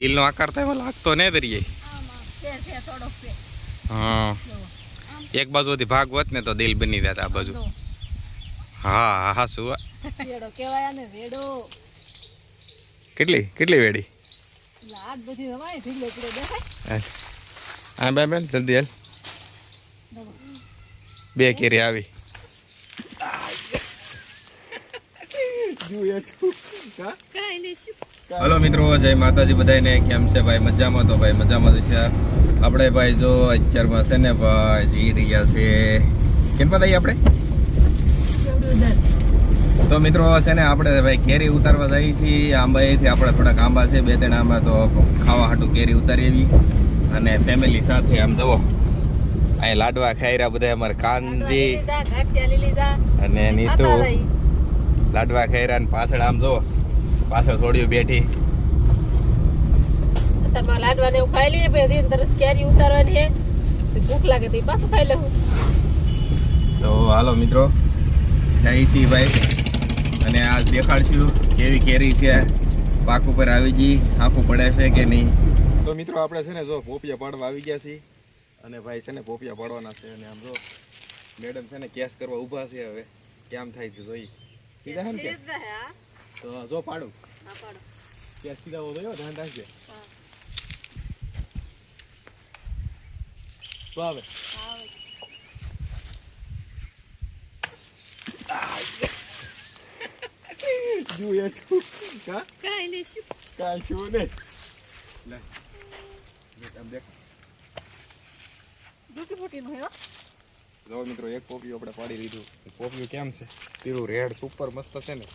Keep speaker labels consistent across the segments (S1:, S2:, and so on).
S1: દિલનો આકાર તો એવો લાગતો ને દરિયે. હા એક બાજુથી ભાગ હોત ને તો દિલ બની જાત આ બાજુ. હા હા શું કેટલી કેટલી વેડી હા બેન જલ્દી હાલ બે કેરી આવી. હલો મિત્રો જય માતાજી બધાને કેમ છે ભાઈ મજામાં? તો ભાઈ મજામાં છે આપણે ભાઈ. જો અત્યારમાં છે ને ભાઈ જઈ રહ્યા છે કેમ પતા આપણે તો મિત્રો છે ને આપણે ભાઈ કેરી ઉતારવા જઈએ છીએ. આંબાએથી આપણે થોડાક આંબા છે 2-3 આંબા તો ખાવા હાટું કેરી ઉતારી આવી અને ફેમિલી સાથે આમ જવો અહીં લાડવા ખાઈ રહ્યા બધા અમારે કાનજી અને નીતુ લાડવા ખાઈ રહ્યા ને પાછળ આમ જો પાછળ છોડ્યું બેઠી
S2: લાડવા ને એવું ખાઈ લઈએ પછી તરત કેરી ઉતારવાની છે ભૂખ લાગે તો પાછું ખાઈ લેવું.
S1: તો હાલો મિત્રો જઈ છીએ ભાઈ અને આ દેખાડશું કેવી કેરી છે પાક ઉપર આવી ગઈ આખું પડે છે કે નહીં. તો મિત્રો આપણે છે ને જો પોપિયા પાડવા આવી ગયા છીએ અને ભાઈ છે ને પોપિયા પાડવાના છે અને આમ જો મેડમ છે ને કેસ કરવા ઊભા છે. હવે કેમ થાય છે જોઈ કીધા હે ને કે તો જો પાડું કેસ કીધા હો જોયો ધ્યાન રાખજે. તો આવે જોઈએ તું કા
S2: કાઈ નહીં
S1: કાઈ છું ને લે આમ દેખ
S2: દુખી ફૂટી નો હે.
S1: જો મિત્રો એક પોપિયું આપણે પાડી લીધું. પોપિયું કેમ છે પીળું રેડ સુપર મસ્ત છે ને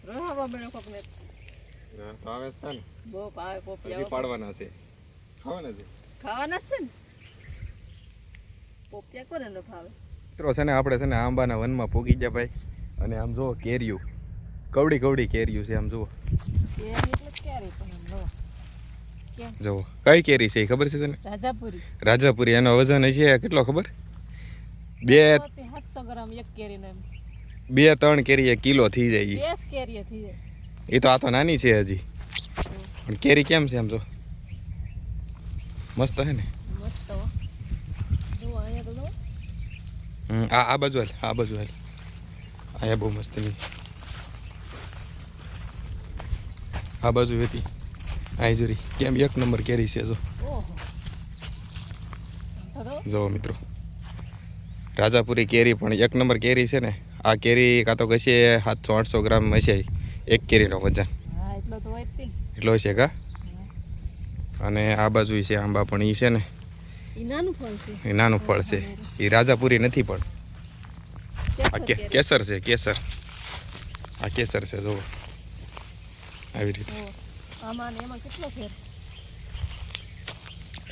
S2: રહવા મેળો કોકને
S1: તો આવે છે ને
S2: બહુ ભાવે પોપિયા
S1: હજી પાડવાના છે ખાવાના છે
S2: ખાવાના છે ને પોપિયા કોને ન ભાવે.
S1: મિત્રો છે ને આપણે છે ને આંબાના વનમાં પોગી ગયા ભાઈ અને આમ જો કેરીયું કવડી કવડી કેરીયું છે આમ જુઓ જુઓ કઈ કેરી છે ખબર છે તને?
S2: રાજાપુરી.
S1: રાજાપુરી એનો વજન છે કેટલો ખબર?
S2: 700 ગ્રામ એક કેરીનો એમ
S1: 2-3 કેરી 1 કિલો થઈ જાય.
S2: 10 કેરી થઈ જાય
S1: એ તો આ તો નાની છે હજી પણ કેરી કેમ છે આમ જો મસ્ત છે ને
S2: મસ્ત હો. જો અહીંયા તો જો
S1: આ બાજુ હાલ આ બાજુ હાલ અહીંયા બહુ મસ્ત નહીં આ બાજુ હતી આ જોરી કેમ 1 નંબર કેરી છે જો. જો મિત્રો રાજાપુરી કેરી પણ 1 નંબર કેરી છે ને. આ કેરી કાં તો કશે 700-800 ગ્રામ હશે એક કેરીનો વજન.
S2: હા એટલો તો હોય જ ને.
S1: એટલો છે કા? અને આ બાજુ છે આંબા પણ ઈ છે ને
S2: ઈ નાનું ફળ છે.
S1: એ નાનું ફળ છે એ રાજાપુરી નથી પણ આ કેસર છે કેસર. આ કેસર છે જો આવી રીતે
S2: આમાં ને એમાં કેટલો ફેર.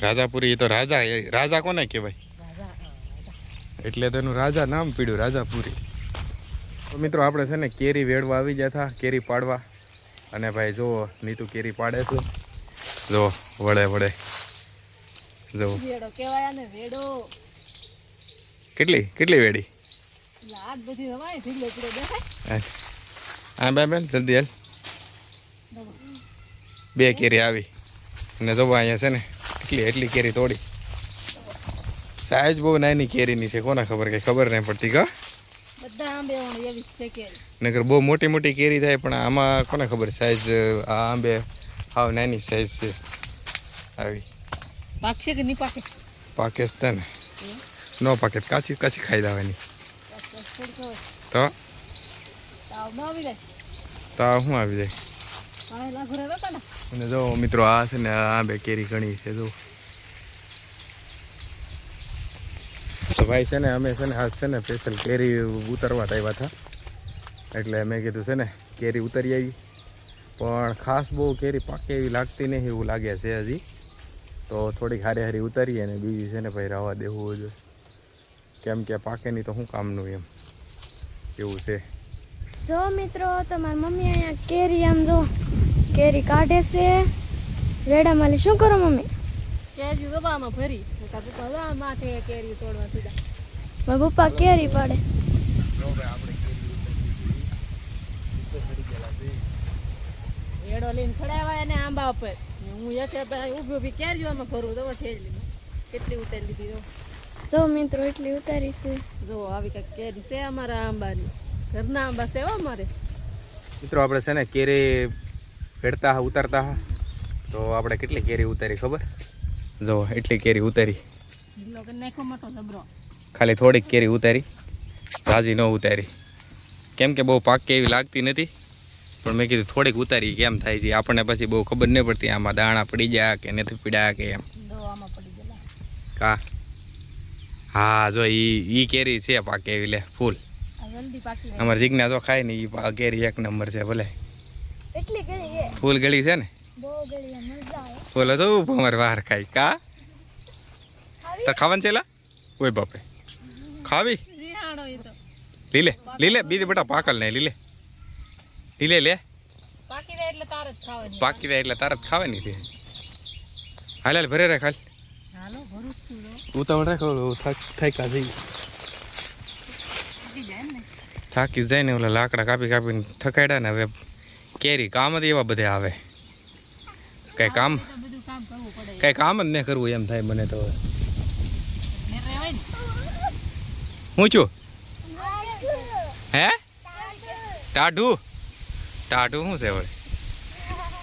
S1: રાજાપુરી એ તો રાજા રાજા કોને કહેવાય એટલે તેનું રાજા નામ પીડ્યું રાજાપુરી. તો મિત્રો આપણે છે ને કેરી વેડવા આવી ગયા હતા કેરી પાડવા અને ભાઈ જો નીતુ કેરી પાડે છે જો વડે વડે જો
S2: વેડો કહેવાય ને વેડો.
S1: કેટલી કેટલી વેડી
S2: લાડ બધી હવાય ઢીલો પડે દેખાય.
S1: હા બેન જલ્દી હાલ બે કેરી આવી અને જો અહીંયા છે ને એટલી કેરી તોડી. સાઈઝ બહુ નાની કેરીની છે કોને ખબર કઈ ખબર નહીં પડતી કા
S2: બધા આંબે એવી છે કેરી.
S1: નકર બહુ મોટી મોટી કેરી થાય પણ આમાં કોને ખબર સાઈઝ આ આંબે હાવ નાની સાઈઝ છે આવી.
S2: પાકશે કે નહીં પાકે?
S1: પાકિસ્તાન નો પાકે કાચી કાચી ખાઈ દેવાની તો
S2: તાવ ન આવી જાય
S1: તાવ શું આવી જાય.
S2: હા લાગુ રહેતા ને.
S1: અને જો મિત્રો આ છે ને આ બે કેરી ઘણી છે જો. તો ભાઈ છે ને અમે છે ને આજ છે ને સ્પેશિયલ કેરી ઉતારવા આવ્યા હતા એટલે મેં કીધું છે ને કેરી ઉતારી આવી પણ ખાસ બહુ કેરી પાકે એવી લાગતી નહીં એવું લાગે છે હજી. તો થોડીક હારી હારી ઉતારીએ ને બીજી છે ને ભાઈ રહેવા દેવું જોઈએ કેમ કે પાકે નહીં તો શું કામનું એમ એવું છે.
S3: જો મિત્રો તમારી મમ્મી અહીંયા કેરી આમ જો કેરી કાઢે છે વેડામાં. શું કરો મમ્મી?
S2: કેરી દબામાં ભરી પપ્પા માથે કેરી તોડવા સીધા.
S3: મારા પપ્પા કેરી પાડે.
S2: રેડો લઈને ચડાવ્યા એને આંબા ઉપર ને હું એકે ઊભી ઊભી કેરીઓમાં ભરું તો ઠેલી કેટલી ઉતારી લીધી જો.
S3: જો મિત્રો એટલી ઉતારી છે.
S2: જો આવી કઈક કેરી છે અમારા આંબાની, ઘરના આંબા છે હો અમારે.
S1: મિત્રો આપણે છે ને કેરી વેડતા હા ઉતારતા હા તો આપણે કેટલી કેરી ઉતારી ખબર? જો એટલી કેરી ઉતારી,
S2: ઢીલો કરી નાખ્યો મોટો જબરો.
S1: ખાલી થોડીક કેરી ઉતારી, તાજી ન ઉતારી, કેમ કે બહુ પાક એવી લાગતી નથી. પણ મેં કીધું થોડીક ઉતારી કેમ થાય છે, આપણને પછી બહુ ખબર નહીં પડતી આમાં દાણા પડી ગયા કે નથી પીડ્યા કે એમ.
S2: દવામાં પડી ગયેલા
S1: કા હા જો ઈ કેરી છે પાકે એવી લે ફૂલ.
S2: આ જલ્દી પાકી જાય.
S1: અમારે જીજ્ઞા જો ખાય ને ઈ કેરી એક નંબર છે ભલે.
S3: એટલી ગળી છે,
S1: ફૂલ ગળી છે ને,
S3: બહુ ગળી છે, મજા આવે.
S1: ફૂલ તો અમારે બહાર ખાય કા તાર ખાવાનું છે લા ઓય બાપે ખાવી
S2: રિહાણો એ તો
S1: લીલે લીલે બીજી બેટા પાકલ ને લીલે લીલે લે
S2: પાકી જાય એટલે તાર જ ખાવાની.
S1: પાકી જાય એટલે તારે જ ખાવાની છે. હાલ હાલ ભરે રાખ હાલ
S2: હાલો ભરું જ છું જો.
S1: ઉતાવળ રાખો થાક્યા જઈ
S2: પાકી જાય ને.
S1: થાકી જાય ને ઓલા લાકડા કાપી કાપીને થકાડ્યા ને હવે કેરી કામ જ એવા બધે આવે, કઈ કામ
S2: તો બધું કામ કરવું પડે.
S1: કઈ કામ જ ન કરવું એમ થાય મને તો.
S2: ને રહેવાય ને.
S1: હું છું હે ટાઢું ટાઢું શું છે વળી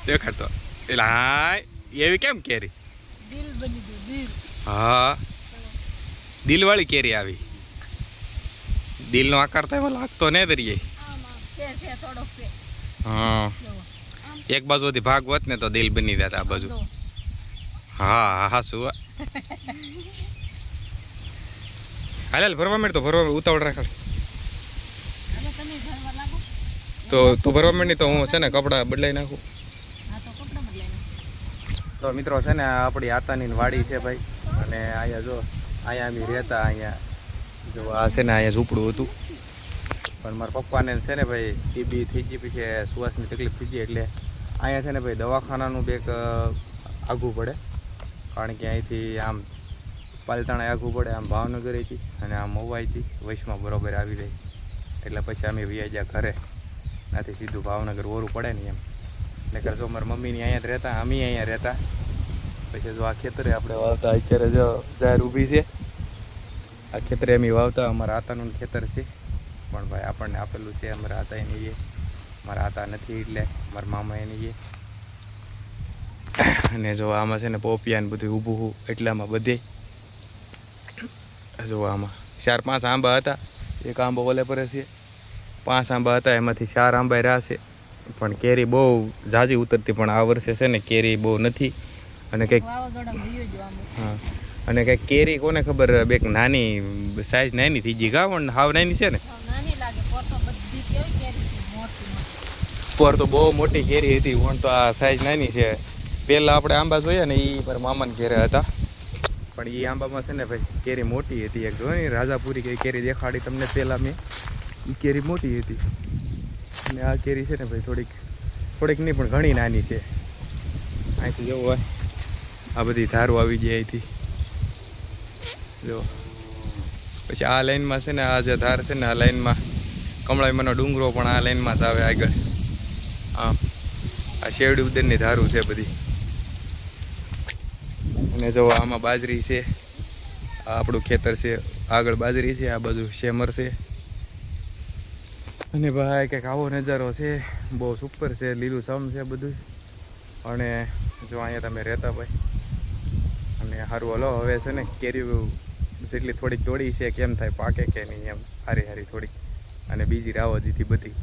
S1: દેખાડતો એટલે હા એવી કેમ કેરી?
S2: દિલ બની ગયું દિલ.
S1: હા દિલવાળી કેરી આવી, દિલનો આકાર તો એમાં લાગતો ને દરિયે.
S2: આમ આમ છે થોડોક છે.
S1: હા
S2: જો
S1: એક બાજુથી ભાગ હોત ને તો દિલ બની જતા આ બાજુ.
S2: જો.
S1: હા હા શું હાલ હાલ ભરવા માંડ તો ભરવા ઉતાવળ રાખ.
S2: હવે તમે ભરવા લાગો.
S1: તો તું ભરવા માંડી તો હું છે ને કપડાં બદલાઈ નાખું.
S2: હા તો કપડા બદલાઈ નાખો.
S1: તો મિત્રો છે ને આપણી આતાની વાડી છે ભાઈ, અને અહીંયા જો અહીંયા અમે રહેતા, અહીંયા જો આ છે ને અહીંયા ઝૂંપડું હતું, પણ મારા પપ્પાને છે ને ભાઈ ટીબી થઈ ગઈ, પછી શ્વાસની તકલીફ થઈ ગઈ, એટલે અહીંયા છે ને ભાઈ દવાખાનાનું બેક આઘું પડે, કારણ કે અહીંથી આમ પાલતાણા આઘું પડે, આમ ભાવનગરેથી અને આમ મોવાઈથી વૈશમાં બરોબર આવી જાય, એટલે પછી અમે વ્યા ગયા ઘરે, નાથી સીધું ભાવનગર ઓરું પડે ને એમ. એટલે કે જો મારા મમ્મીની અહીંયા જ રહેતા, અમે અહીંયા રહેતા. પછી જો આ ખેતરે આપણે વાવતા, અત્યારે જો જાહેર ઊભી છે, આ ખેતરે અમે વાવતા, અમારા આતાનું ખેતર છે, પણ ભાઈ આપણને આપેલું છે અમારા આતા એની, મારા આતા નથી એટલે મારા મામા એની. અને જો આમાં છે ને પોપિયા ને બધું ઊભું એટલામાં બધે જો આમાં 4-5 આંબા હતા, એક આંબો ઓલે પર છે, 5 આંબા હતા, એમાંથી 4 આંબા રહ્યા છે, પણ કેરી બહુ ઝાઝી ઉતરતી, પણ આ વર્ષે છે ને કેરી બહુ નથી. અને કંઈક
S2: વાવાઝોડામાં વયો જો આમ.
S1: હા અને કંઈક કેરી કોને ખબર બેક નાની સાઈઝ નાની થઈ ગઈ કા, પણ હાવ નાની છે ને,
S2: સાવ નાની લાગે. પોર તો બધી કેવી કેરી છે, મોટી મોટી.
S1: પર તો બહુ મોટી કેરી હતી, પણ તો આ સાઈઝ નાની છે. પહેલાં આપણે આંબા જોયા ને એ પર મામાના ઘેરે હતા, પણ એ આંબામાં છે ને ભાઈ કેરી મોટી હતી. એક જો ને રાજાપુરી કઈ કેરી દેખાડી તમને પહેલાં મેં, એ કેરી મોટી હતી, અને આ કેરી છે ને ભાઈ થોડીક નહીં પણ ઘણી નાની છે. અહીંથી જવું હોય આ બધી ધારો આવી જાય અહીંથી જો. પછી આ લાઈનમાં છે ને આ જે ધાર છે ને આ લાઈનમાં કમળાઈમાંનો ડુંગરો પણ આ લાઈનમાં જ આવે આગળ. આમ આ શેવડી ઉદરની ધારું છે બધી. અને જો આમાં બાજરી છે, આ આપણું ખેતર છે, આગળ બાજરી છે, આ બાજુ શેમર છે. અને ભાઈ કંઈક આવો નજારો છે, બહુ સુપર છે, લીલું સમ છે બધું. અને જો અહીંયા તમે રહેતા ભાઈ, અને સારું હલો હવે છે ને કેરી જેટલી થોડીક તોડી છે, કેમ થાય પાકે કે નહીં એમ, હારી થોડીક, અને બીજી રાહો દીધી બધી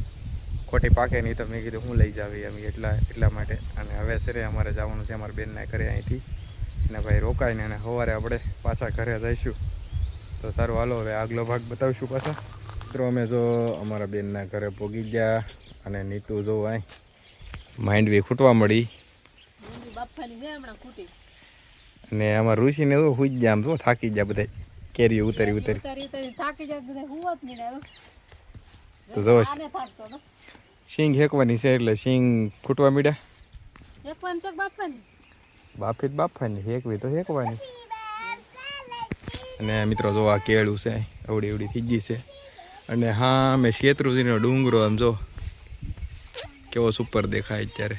S1: ખોટી પાકે નહીં તો મેં કીધું હું લઈ જાવી એમ, એટલા માટે. અને હવે છે ને અમારે જવાનું છે અમારા બેનના ઘરે અહીંથી, અને ભાઈ રોકાઈને અને સવારે આપણે પાછા ઘરે જઈશું. તો સારું હાલો હવે આગલો ભાગ બતાવીશું પાછા. મિત્રો અમે જો અમારા બેનના ઘરે પહોંચી ગયા, અને નીતુ જો અહીં માંડવી ખૂટવા મળી,
S2: બાપાની બે હમણાં ખૂટી.
S1: અને અમારા ઋષિને તો હુઈ ગયા, આમ જો થાકી ગયા બધા કેરીઓ ઉતારી
S2: ઉતારી થાકી જાય બધા હુવત નહીં રહ્યો.
S1: તો જો
S2: આને થાકતો તો
S1: શીંગ હેકવાની છે, એટલે શીંગ ખૂટવા મીડ્યા.
S2: એક વાર ચક બાપાની
S1: બાફી જ બાફવાની, હેકવી તો હેકવાની. અને મિત્રો જો આ કેળું છે, અવડી થઈ ગઈ છે. અને હા મેં શેત્રુજીનો ડુંગરો આમ જો કેવો સુપર દેખાય અત્યારે.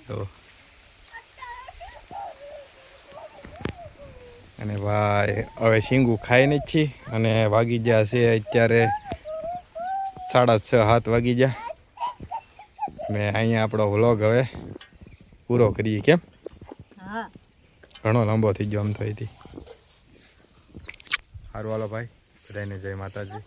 S1: તો અને ભાઈ હવે શીંગું ખાઈને જ છીએ અને વાગી ગયા છે અત્યારે 6:30-7 વાગી ગયા. મેં અહીંયા આપણો વ્લોગ હવે પૂરો કરીએ. કેમ
S2: હા
S1: ઘણો લાંબો થઈ ગયો આમ તો અહીંથી. સારું હાલો ભાઈ, બધાને જય માતાજી.